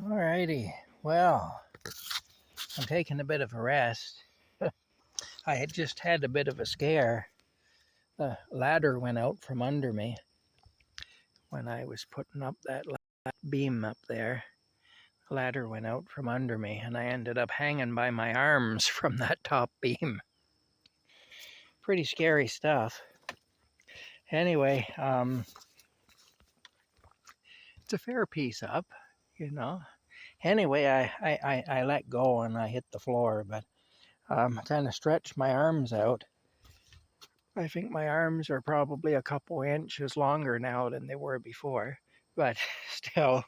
Alrighty, well, I'm taking a bit of a rest. I had just had a bit of a scare. The ladder went out from under me when I was putting up that beam up there. The ladder went out from under me, and I ended up hanging by my arms from that top beam. Pretty scary stuff. Anyway, it's a fair piece up, you know. Anyway, I let go and I hit the floor, but kind of stretched my arms out. I think my arms are probably a couple inches longer now than they were before, but still,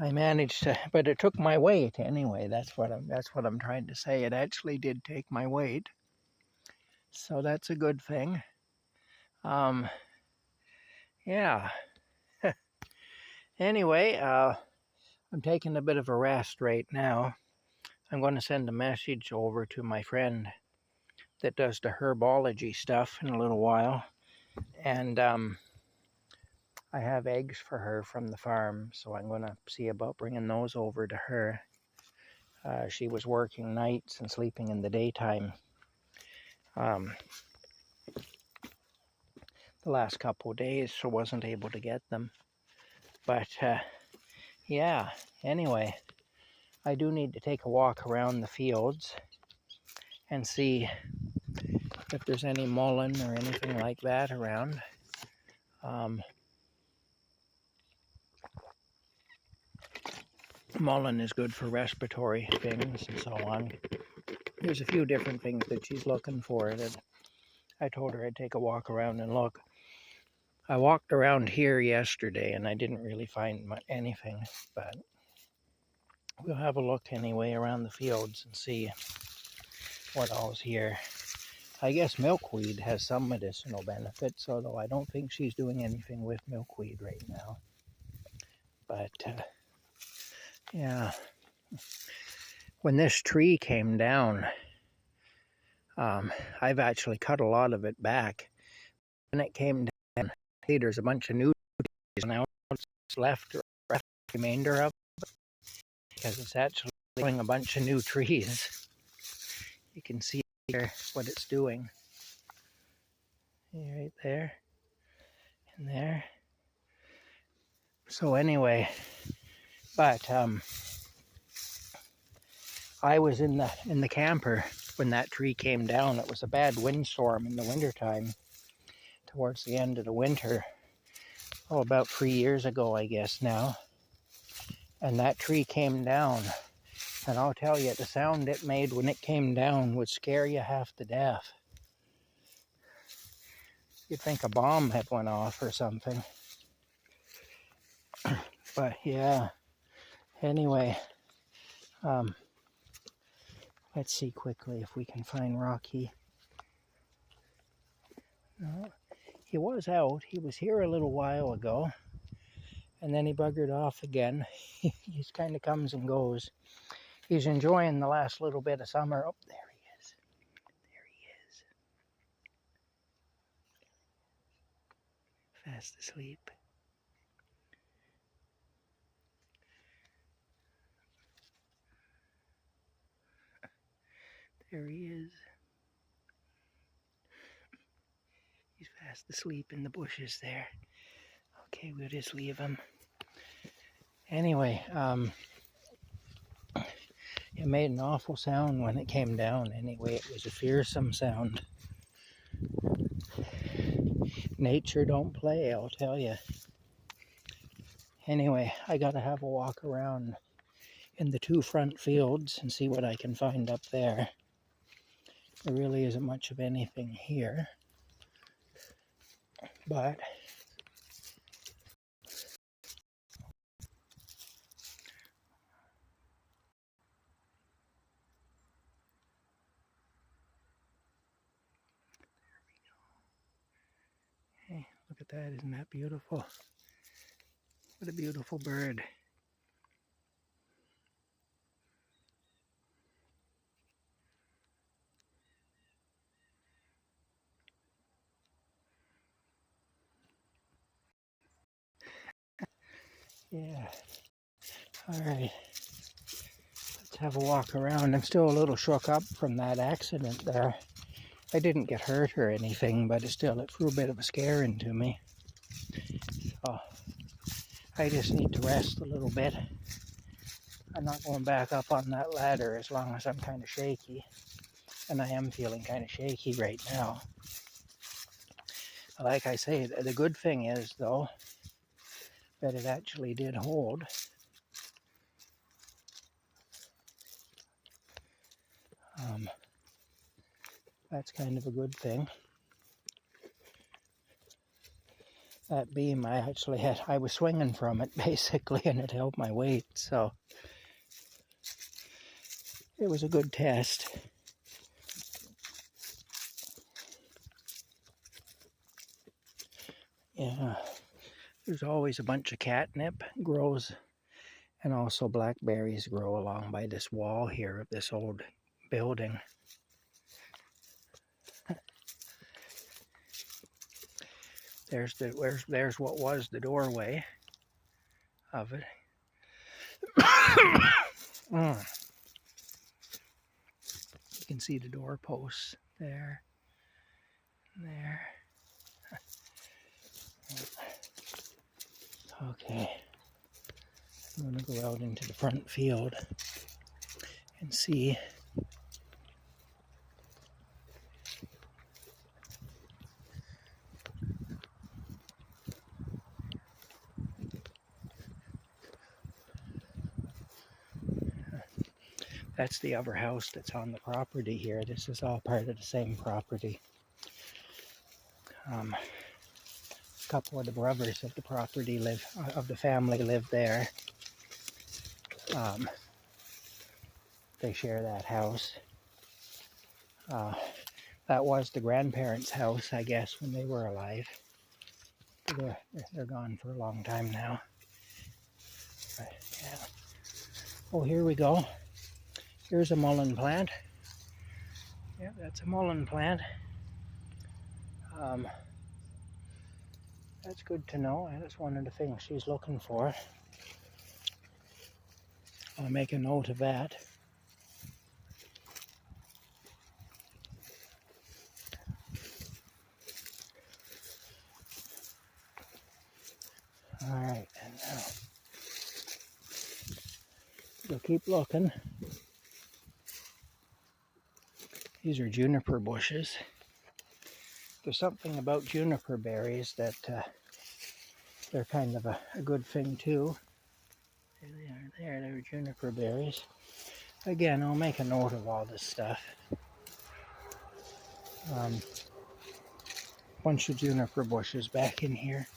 I managed to. But it took my weight anyway. That's what I'm trying to say. It actually did take my weight, so that's a good thing. Yeah. Anyway, I'm taking a bit of a rest right now. I'm going to send a message over to my friend that does the herbology stuff in a little while, and I have eggs for her from the farm, so I'm going to see about bringing those over to her. She was working nights and sleeping in the daytime the last couple of days, so wasn't able to get them. But yeah, anyway, I do need to take a walk around the fields and see if there's any mullein or anything like that around. Mullein is good for respiratory things and so on. There's a few different things that she's looking for that I told her I'd take a walk around and look. I walked around here yesterday and I didn't really find anything, but we'll have a look anyway around the fields and see what all's here. I guess milkweed has some medicinal benefits, although I don't think she's doing anything with milkweed right now. But yeah, when this tree came down, I've actually cut a lot of it back. When it came down, hey, there's a bunch of new trees now. It's left the remainder of it because it's actually growing a bunch of new trees. You can see here what it's doing. Right there and there. So anyway, but I was in the camper when that tree came down. It was a bad windstorm in the wintertime, towards the end of the winter. Oh, about 3 years ago, I guess now. And that tree came down. And I'll tell you, the sound it made when it came down would scare you half to death. You'd think a bomb had went off or something. But yeah, anyway, let's see quickly if we can find Rocky. No, he was out. He was here a little while ago, and then he buggered off again. He just kind of comes and goes. He's enjoying the last little bit of summer. Oh, there he is. There he is. Fast asleep. There he is. He's fast asleep in the bushes there. Okay, we'll just leave him. Anyway, it made an awful sound when it came down. Anyway, it was a fearsome sound. Nature don't play, I'll tell you. Anyway, I gotta have a walk around in the two front fields and see what I can find up there. There really isn't much of anything here, but hey, look at that. Isn't that beautiful? What a beautiful bird. Yeah. All right. Let's have a walk around. I'm still a little shook up from that accident there. I didn't get hurt or anything, but it threw a bit of a scare into me. So I just need to rest a little bit. I'm not going back up on that ladder as long as I'm kind of shaky. And I am feeling kind of shaky right now. Like I say, the good thing is, though, that it actually did hold. That's kind of a good thing. That beam, I was swinging from it basically, and it held my weight, so it was a good test. Yeah, there's always a bunch of catnip grows, and also blackberries grow along by this wall here of this old building. There's what was the doorway of it. You can see the doorposts there, and there. Okay, I'm going to go out into the front field and see. That's the other house that's on the property here. This is all part of the same property. A couple of the brothers of the property of the family live there. They share that house. That was the grandparents' house, I guess, when they were alive. They're gone for a long time now. But, yeah. Oh, here we go. Here's a mullein plant. Yeah, that's a mullein plant. That's good to know. That's one of the things she's looking for. I'll make a note of that. All right, and now we'll keep looking. These are juniper bushes. There's something about juniper berries that they're kind of a good thing too. There they are there. They're juniper berries. Again, I'll make a note of all this stuff. Bunch of juniper bushes back in here.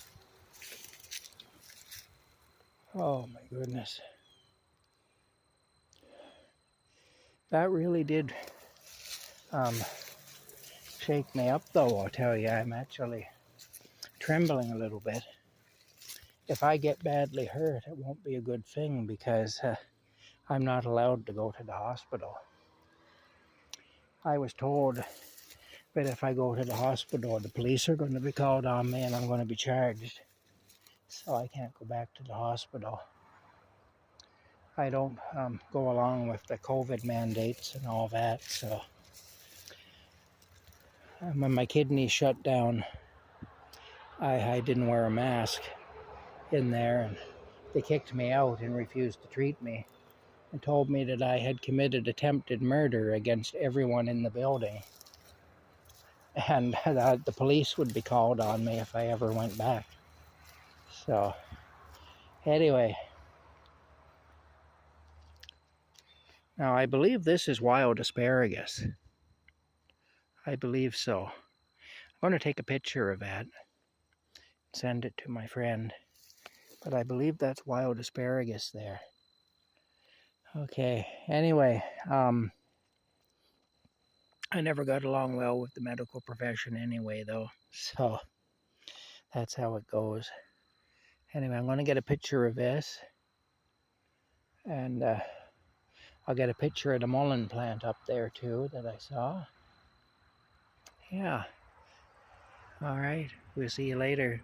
Oh my goodness. That really did shake me up though, I'll tell you. I'm actually trembling a little bit. If I get badly hurt, it won't be a good thing because I'm not allowed to go to the hospital. I was told that if I go to the hospital, the police are going to be called on me and I'm going to be charged. So I can't go back to the hospital. I don't go along with the COVID mandates and all that, so when my kidneys shut down, I didn't wear a mask in there, and they kicked me out and refused to treat me and told me that I had committed attempted murder against everyone in the building, and that the police would be called on me if I ever went back. So anyway, now I believe this is wild asparagus. I believe so. I'm going to take a picture of that, send it to my friend, but I believe that's wild asparagus there. Okay, anyway, I never got along well with the medical profession anyway, though, so that's how it goes. Anyway, I'm going to get a picture of this, and I'll get a picture of the mullein plant up there too that I saw. Yeah. All right, we'll see you later.